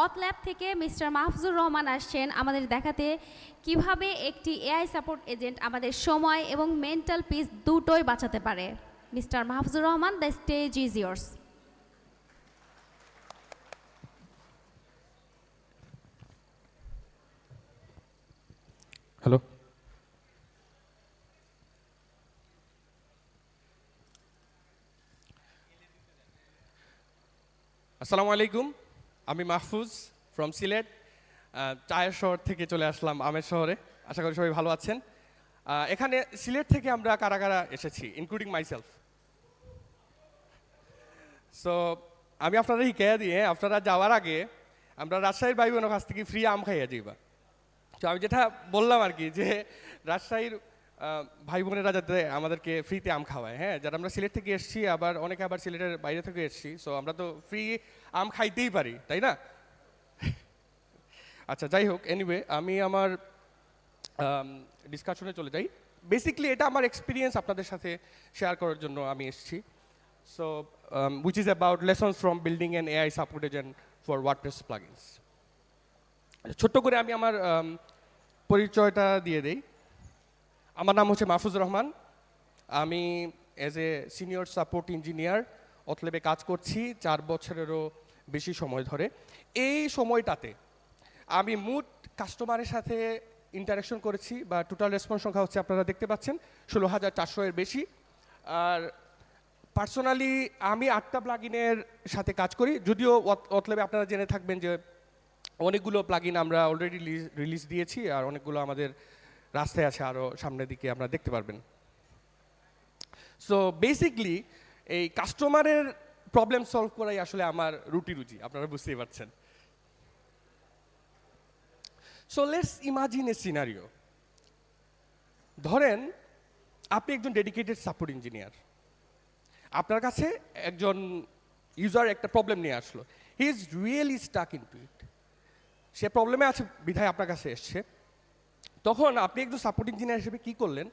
অথ ল্যাব থেকে মিস্টার মাহফুজুর রহমান আসছেন আমাদের দেখাতে কিভাবে একটি এআই সাপোর্ট এজেন্ট আমাদের সময় এবং মেন্টাল পিস দুটোই বাঁচাতে পারে। Mister Mahfuzur Rahman, the stage is years. Hello, আসসালামু আলাইকুম। আমি মাহফুজ ফ্রম সিলেট, চায়ের শহর থেকে চলে আসলাম আমের শহরে। আশা করি সবাই ভালো আছেন। এখানে সিলেট থেকে আমরা কারা কারা এসেছি, ইনক্লুডিং মাইসেলফ। সো আমি আপনারা হিকায়া দিয়ে আপনারা যাওয়ার আগে আমরা রাজশাহীর ভাই বোনের কাছ থেকে ফ্রি আম খাইয়া যাইবা। তো আমি যেটা বললাম আর কি, যে রাজশাহীর ভাই বোনেরা যাতে আমাদেরকে ফ্রিতে আম খাওয়ায়, হ্যাঁ, যারা আমরা সিলেট থেকে এসেছি, আবার অনেকে আবার সিলেটের বাইরে থেকে এসেছি, সো আমরা তো ফ্রি আম খাইতেই পারি, তাই না? আচ্ছা, যাই হোক, এনিওয়ে আমি আমার ডিসকাশনে চলে যাই। বেসিকলি এটা আমার এক্সপিরিয়েন্স আপনাদের সাথে শেয়ার করার জন্য আমি এসেছি। So which is about lessons from building an AI support agent for WordPress plugins. ছোট্ট করে আমি আমার পরিচয়টা দিয়ে দেই। আমার নাম হচ্ছে মাহফুজুর রহমান। আমি as a senior support engineer অথ ল্যাবে কাজ করছি 4 বছরেরও বেশি সময় ধরে। এই সময়টাতে আমি মোট কাস্টমারের সাথে ইন্টারাকশন করেছি, বা টোটাল রেসপন্স সংখ্যা হচ্ছে আপনারা দেখতে পাচ্ছেন 16,400 এর বেশি। আর পার্সোনালি আমি 8টা প্লাগইনের সাথে কাজ করি, যদিও অথ ল্যাবে আপনারা জেনে থাকবেন যে অনেকগুলো প্লাগইন আমরা অলরেডি রিলিজ দিয়েছি, আর অনেকগুলো আমাদের রাস্তায় আছে, আরও সামনের দিকে আপনারা দেখতে পারবেন। সো বেসিকলি এই কাস্টমারের প্রবলেম সলভ করাই আসলে আমার রুজি, আপনারা বুঝতেই পারছেন। So let's imagine a scenario. ধরেন আপনি একজন ডেডিকেটেড সাপোর্ট ইঞ্জিনিয়ার, আপনার কাছে একজন ইউজার একটা প্রবলেম নিয়ে আসলো, he is really stuck into it. সে প্রবলেমে আছে বিধায় আপনার কাছে এসছে। তখন আপনি একজন সাপোর্ট ইঞ্জিনিয়ার হিসেবে কী করলেন?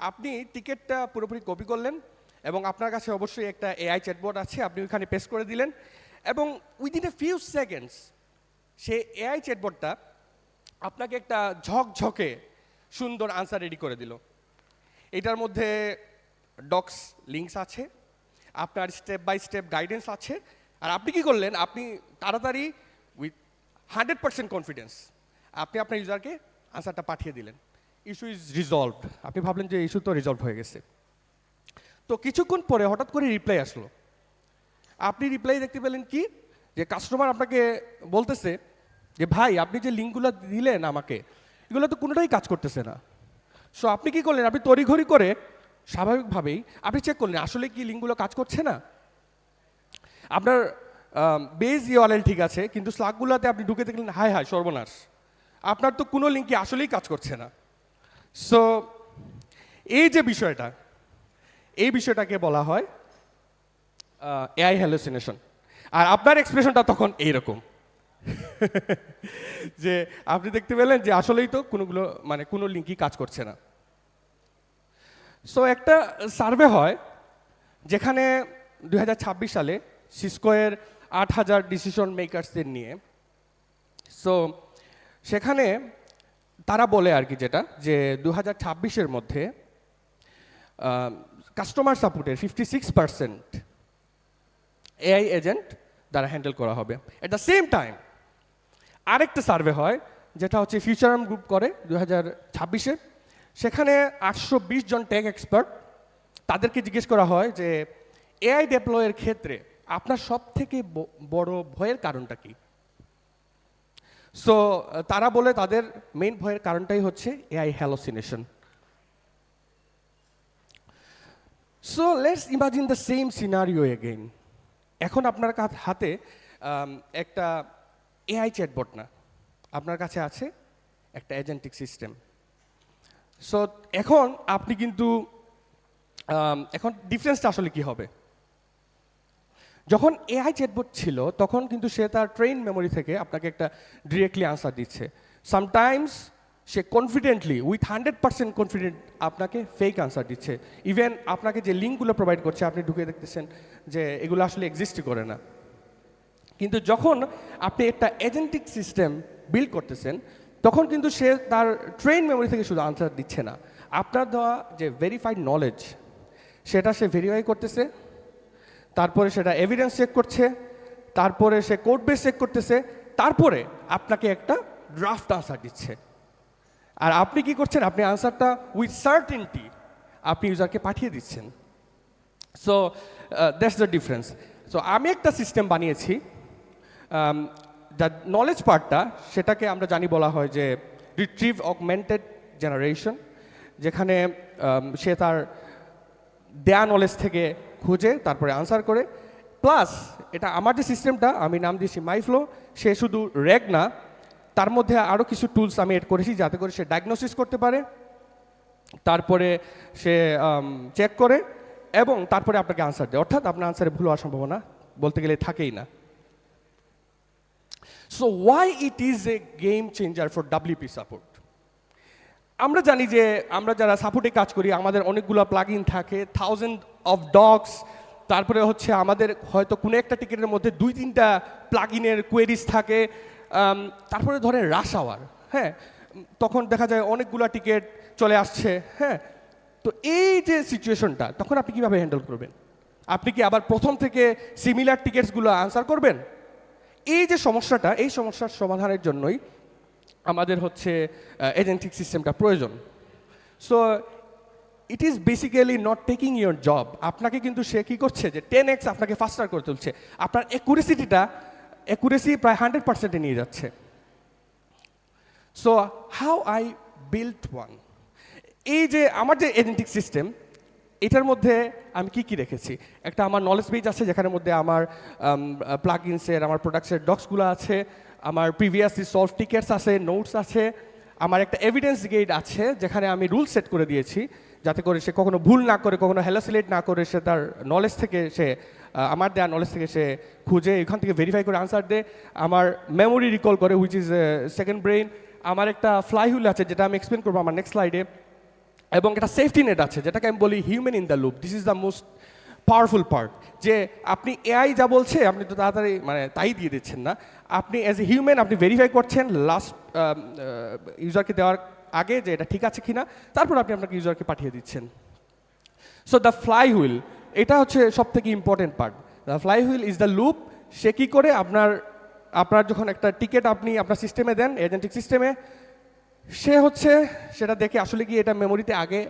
আপনি টিকেটটা পুরোপুরি কপি করলেন, এবং আপনার কাছে অবশ্যই একটা এআই চ্যাটবট আছে, আপনি ওইখানে পেস্ট করে দিলেন, এবং উইদিন এ ফিউ সেকেন্ডস সে এআই চ্যাটবটটা আপনাকে একটা ঝকঝকে সুন্দর আনসার রেডি করে দিল। এটার মধ্যে ডক্স লিঙ্কস আছে, আপনার স্টেপ বাই স্টেপ গাইডেন্স আছে, আর আপনি কি করলেন? আপনি তাড়াতাড়ি উইথ 100% কনফিডেন্স আপনি আপনার ইউজারকে আনসারটা পাঠিয়ে দিলেন। Issue is resolved. আপনি ভাবলেন যে ইস্যু তো রিজলভ হয়ে গেছে। তো কিছুক্ষণ পরে হঠাৎ করে রিপ্লাই আসলো। আপনি রিপ্লাই দেখতে পেলেন কি, যে কাস্টমার আপনাকে বলতেছে যে ভাই, আপনি যে লিঙ্কগুলো দিলেন আমাকে, এগুলো তো কোনোটাই কাজ করতেছে না। সো আপনি কি করলেন? আপনি তড়িঘড়ি করে স্বাভাবিকভাবেই আপনি চেক করলেন আসলে কি লিঙ্কগুলো কাজ করছে না। আপনার বেজ ইউআরএল ঠিক আছে, কিন্তু স্লাগগুলোতে আপনি ঢুকে দেখলেন হায় হায় সর্বনাশ, আপনার তো কোনো লিঙ্কই আসলেই কাজ করছে না। সো এই যে বিষয়টা, এই বিষয়টাকে বলা হয় এআই হ্যালুসিনেশন। আর আপনার এক্সপ্রেশনটা তখন এইরকম যে আপনি দেখতে পেলেন যে আসলেই তো কোনো লিঙ্কই কাজ করছে না। সো একটা সার্ভে হয়, যেখানে 2026 সালে সিসকোয়ের 8,000 ডিসিশন মেকার্সদের নিয়ে। সো সেখানে তারা বলে আর কি, যেটা যে 2026-এর মধ্যে কাস্টমার সাপোর্টের 56% এআই এজেন্ট দ্বারা হ্যান্ডেল করা হবে। এট দ্য সেম টাইম আরেকটা সার্ভে হয়, যেটা হচ্ছে ফিউচারাম গ্রুপ করে 2026-এ। সেখানে 820 জন টেক এক্সপার্ট, তাদেরকে জিজ্ঞেস করা হয় যে এআই ডেপ্লয়ের ক্ষেত্রে আপনার সব থেকে বড় ভয়ের কারণটা কি। সো তারা বলে তাদের মেইন ভয়ের কারণটাই হচ্ছে AI hallucination. So let's imagine the same scenario again. এখন আপনার হাতে একটা এআই চ্যাটবট না, আপনার কাছে আছে একটা এজেন্টিক সিস্টেম। সো এখন আপনি কিন্তু এখন ডিফারেন্সটা আসলে কি হবে? যখন এআই চ্যাটবট ছিল তখন কিন্তু সে তার ট্রেন মেমোরি থেকে আপনাকে একটা ডিরেক্টলি আনসার দিচ্ছে। Sometimes say confidently with 100% confident আপনাকে ফেক আনসার দিচ্ছে। ইভেন আপনাকে যে লিঙ্কগুলো প্রোভাইড করছে আপনি ঢুকে দেখতেছেন যে এগুলো আসলে এক্সিস্টই করে না। কিন্তু যখন আপনি একটা এজেন্টিক সিস্টেম বিল্ড করতেছেন তখন কিন্তু সে তার ট্রেন মেমোরি থেকে শুধু আনসার দিচ্ছে না, আপনার দেওয়া যে ভেরিফাইড নলেজ সেটা সে ভেরিফাই করতেছে, তারপরে সেটা এভিডেন্স চেক করছে, তারপরে সে কোড বেস চেক করতেছে, তারপরে আপনাকে একটা ড্রাফট আনসার দিচ্ছে। আর আপনি কি করছেন, আপনি আনসারটা উইথ সার্টেনটি আপনি ইউজারকে পাঠিয়ে দিচ্ছেন। So that's the difference. So আমি একটা সিস্টেম বানিয়েছি, যা নলেজ পার্টটা সেটাকে আমরা জানি বলা হয় যে রিট্রিভ অগমেন্টেড জেনারেশন, যেখানে সে তার দেয়া নলেজ থেকে খুঁজে তারপরে আনসার করে। প্লাস এটা আমার যে সিস্টেমটা আমি নাম দিয়েছি মাইফ্লো, সে শুধু র্যাগ না, তার মধ্যে আরও কিছু টুলস আমি এড করেছি যাতে করে সে ডায়াগনোসিস করতে পারে, তারপরে সে চেক করে এবং তারপরে আপনাকে আনসার দেয়, অর্থাৎ আপনার আনসারে ভুল হওয়ার সম্ভাবনা বলতে গেলে থাকেই না। So why it is a game changer for WP support? আমরা জানি যে আমরা যারা সাপোর্টে কাজ করি আমাদের অনেকগুলো প্লাগ ইন থাকে, 1000 অফ ডগস, তারপরে হচ্ছে আমাদের হয়তো কোনো একটা টিকেটের মধ্যে 2-3টা প্লাগ ইনের কোয়েরিজ থাকে, তারপরে ধরেন রাশ আওয়ার, হ্যাঁ, তখন দেখা যায় অনেকগুলো টিকিট চলে আসছে, হ্যাঁ। তো এই যে সিচুয়েশনটা তখন আপনি কীভাবে হ্যান্ডেল করবেন? আপনি কি আবার প্রথম থেকে সিমিলার টিকিটসগুলো আনসার করবেন? এই যে সমস্যাটা, এই সমস্যার সমাধানের জন্যই আমাদের হচ্ছে এজেন্টিক সিস্টেমটা প্রয়োজন। So it is basically not taking your job. আপনাকে কিন্তু সে কী করছে যে 10x আপনাকে ফাস্টার করে তুলছে, আপনার অ্যাকুরেসি প্রায় 100%-এ নিয়ে যাচ্ছে। So how I build one, এই যে আমার যে এজেন্টিক সিস্টেম এটার মধ্যে আমি কি কি রেখেছি, একটা আমার নলেজ বেজ আছে যেখানের মধ্যে আমার প্লাগ ইনসের, আমার প্রোডাক্টসের ডক্সগুলো আছে, আমার প্রিভিয়াসলি সলভ টিকেটস আছে, নোটস আছে, আমার একটা এভিডেন্স গেট আছে যেখানে আমি রুল সেট করে দিয়েছি যাতে করে সে কখনো ভুল না করে, কখনো হ্যালোসিলেট না করে, সে তার নলেজ থেকে সে আমার দেওয়া নলেজ থেকে সে খুঁজে এখান থেকে ভেরিফাই করে আনসার দেয়, আমার মেমোরি রিকল করে হুইচ ইজ সেকেন্ড ব্রেইন, আমার একটা ফ্লাই হুইল আছে যেটা আমি এক্সপ্লেন করবো আমার নেক্সট স্লাইডে, এবং একটা সেফটি নেট আছে যেটাকে আমি বলি human in the loop. This is the most powerful part, যে আপনি এআই যা বলছে আপনি তো তাড়াতাড়ি মানে তাই দিয়ে দিচ্ছেন না, আপনি অ্যাজ এ হিউম্যান আপনি ভেরিফাই করছেন লাস্ট ইউজারকে দেওয়ার আগে যে এটা ঠিক আছে কিনা, তারপর আপনি আপনাকে ইউজারকে পাঠিয়ে দিচ্ছেন। সো দ্য ফ্লাই হুইল, এটা হচ্ছে সব থেকে important part. The flywheel is the loop. সে কী করে আপনার যখন একটা টিকিট আপনি আপনার সিস্টেমে দেন, এজেন্টিক সিস্টেমে, সে হচ্ছে সেটা দেখে আসলে কি এটা মেমোরিতে আগে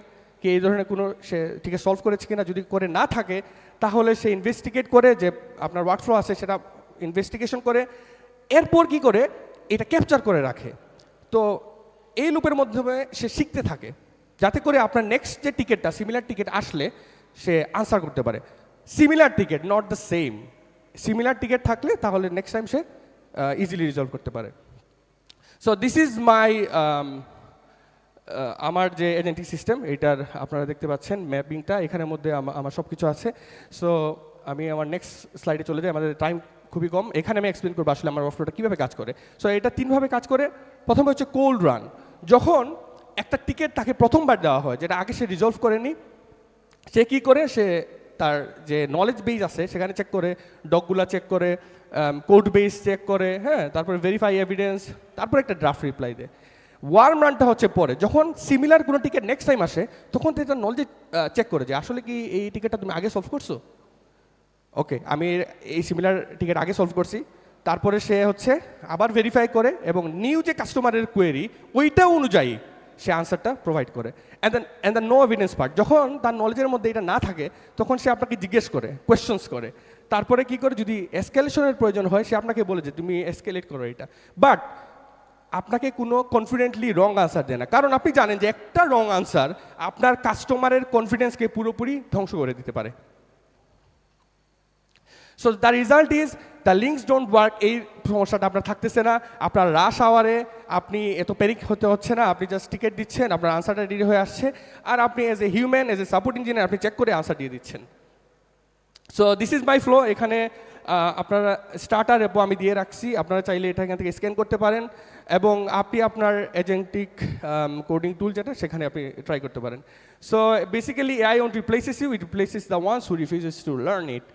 কি এই ধরনের কোনো সে টিকিট সলভ করেছে কিনা, যদি করে না থাকে তাহলে সে ইনভেস্টিগেট করে, যে আপনার ওয়ার্কফ্লো আছে সেটা ইনভেস্টিগেশন করে, এরপর কি করে এটা ক্যাপচার করে রাখে। তো এই লুপের মাধ্যমে সে শিখতে থাকে যাতে করে আপনার নেক্সট যে টিকিটটা সিমিলার টিকিট আসলে সে আনসার করতে পারে। Similar ticket, not the same. Similar ticket থাকলে তাহলে নেক্সট টাইম সে ইজিলি রিজলভ করতে পারে। সো দিস ইজ মাই আমার যে এজেন্টিক সিস্টেম, এটার আপনারা দেখতে পাচ্ছেন ম্যাপিংটা, এখানের মধ্যে আমার সব কিছু আছে। সো আমি আমার নেক্সট স্লাইডে চলে যাই, আমাদের টাইম খুবই কম। এখানে আমি এক্সপ্লেন করবো আসলে আমার ওয়ার্কফ্লোটা কীভাবে কাজ করে। সো এটা 3ভাবে কাজ করে। প্রথমে হচ্ছে কোল্ড রান, যখন একটা টিকিট তাকে প্রথমবার দেওয়া হয় যেটা আগে সে রিজলভ করেনি, সে কী করে, সে তার যে নলেজ বেস আছে সেখানে চেক করে, ডকগুলা চেক করে, কোড বেস চেক করে, হ্যাঁ, তারপরে ভেরিফাই এভিডেন্স, তারপরে একটা ড্রাফট রিপ্লাই দেয়। ওয়ার্ম রানটা হচ্ছে পরে, যখন সিমিলার কোনো টিকিট নেক্সট টাইম আসে তখন তো এটা নলেজ চেক করে যে আসলে কি এই টিকিটটা তুমি আগে সলভ করছো, ওকে আমি এই সিমিলার টিকিট আগে সলভ করছি, তারপরে সে হচ্ছে আবার ভেরিফাই করে এবং নিউ যে কাস্টমারের কোয়েরি ওইটা অনুযায়ী সে আনসারটা প্রোভাইড করে। And the no evidence part, যখন তার নলেজের মধ্যে এটা না থাকে তখন সে আপনাকে জিজ্ঞেস করে, কোয়েশ্চনস করে, তারপরে কি করে যদি এসকেলেশনের প্রয়োজন হয় সে আপনাকে বলে যে তুমি এসকেলেট করো এটা, বাট আপনাকে কোনো কনফিডেন্টলি রং আনসার দেয় না, কারণ আপনি জানেন যে একটা রং আনসার আপনার কাস্টমারের কনফিডেন্সকে পুরোপুরি ধ্বংস করে দিতে পারে। So the result is the links don't work. এই সমস্যাটা আপনার থাকতেছে না, আপনার রাশ আওয়ারে আপনি এত প্যানিক হতে হচ্ছে না, আপনি জাস্ট টিকিট দিচ্ছেন, আপনার আনসারটা রেডি হয়ে আসছে, আর আপনি as a human, as a support engineer আপনি চেক করে আনসার দিয়ে দিচ্ছেন। So this is my flow. এখানে আপনারা স্টার্টার এবং আমি দিয়ে রাখছি, আপনারা চাইলে এটা এখান থেকে স্ক্যান করতে পারেন এবং আপনি আপনার এজেন্টিক কোডিং টুল যেটা সেখানে আপনি ট্রাই করতে পারেন। So basically AI won't replaces you, it replaces the ones who refuses to learn it.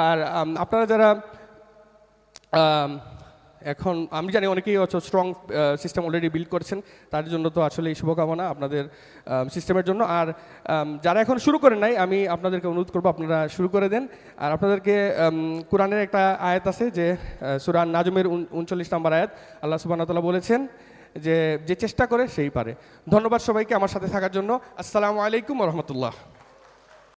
আর আপনারা যারা এখন আমি জানি অনেকেই হচ্ছে স্ট্রং সিস্টেম অলরেডি বিল্ড করছেন, তার জন্য তো আসলে এই শুভকামনা আপনাদের সিস্টেমের জন্য। আর যারা এখন শুরু করেন নাই, আমি আপনাদেরকে অনুরোধ করবো আপনারা শুরু করে দেন। আর আপনাদেরকে কোরআনের একটা আয়াত আছে যে সূরা নাজমের 39 নম্বর আয়াত, আল্লাহ সুবহানাহু ওয়া তাআলা বলেছেন যে যে চেষ্টা করে সেই পারে। ধন্যবাদ সবাইকে আমার সাথে থাকার জন্য। আসসালামু আলাইকুম ওয়া রাহমাতুল্লাহ।